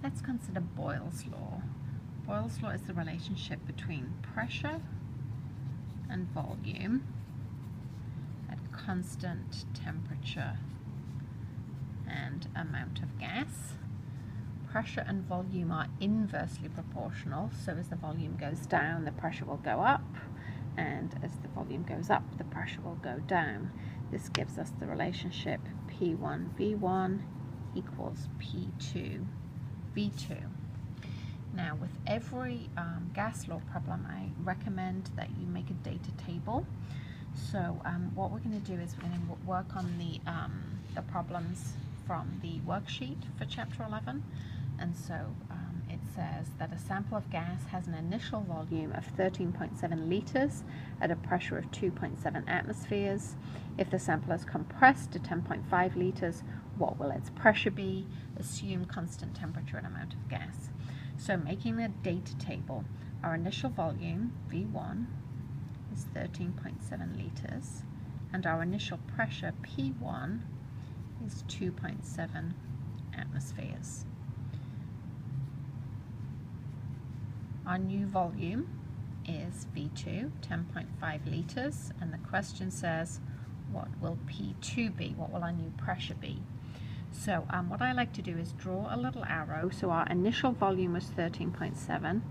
Let's consider Boyle's law. Boyle's law is the relationship between pressure and volume at constant temperature and amount of gas. Pressure and volume are inversely proportional, so as the volume goes down, the pressure will go up, and as the volume goes up, the pressure will go down. This gives us the relationship P1V1 equals P2V2. Now, with every gas law problem, I recommend that you make a data table. So what we're going to do is we're going to work on the problems from the worksheet for Chapter 11. And so it says that a sample of gas has an initial volume of 13.7 liters at a pressure of 2.7 atmospheres. If the sample is compressed to 10.5 liters, what will its pressure be? Assume constant temperature and amount of gas. So making a data table, our initial volume, V1, is 13.7 liters, and our initial pressure, P1, is 2.7 atmospheres. Our new volume is V2, 10.5 liters, and the question says, what will P2 be? What will our new pressure be? So what I like to do is draw a little arrow. So our initial volume was 13.7,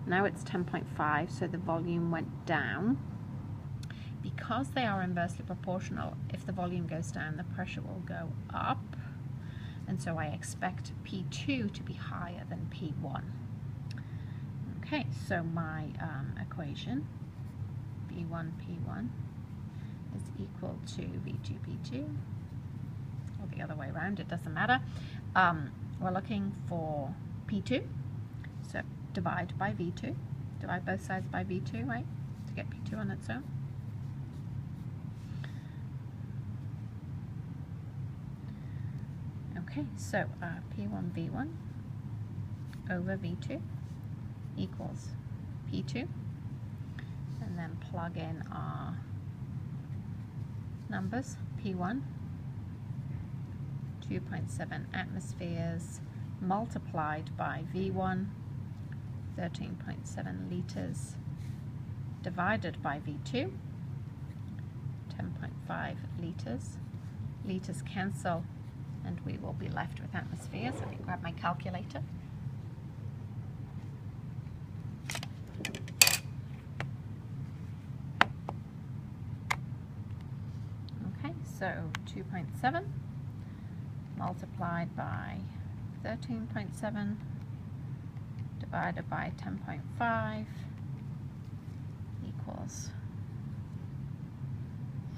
now it's 10.5, so the volume went down. Because they are inversely proportional, if the volume goes down, the pressure will go up, and so I expect P2 to be higher than P1. Okay, so my equation, V1P1 is equal to V2P2, or the other way around, it doesn't matter. We're looking for P2, so divide by V2, divide both sides by V2, right, to get P2 on its own. Okay, so P1V1 over V2 equals P2, and then plug in our numbers. P1, 2.7 atmospheres, multiplied by V1, 13.7 liters, divided by V2, 10.5 liters. Liters cancel, and we will be left with atmospheres. Let me grab my calculator. Okay, so 2.7 multiplied by 13.7 divided by 10.5 equals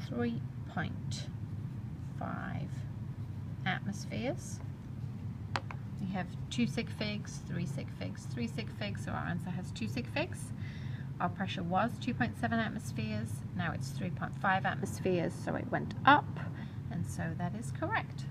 3.5 atmospheres. We have 2 sig figs, 3 sig figs, 3 sig figs, so our answer has 2 sig figs. Our pressure was 2.7 atmospheres, now it's 3.5 atmospheres, so it went up, and so that is correct.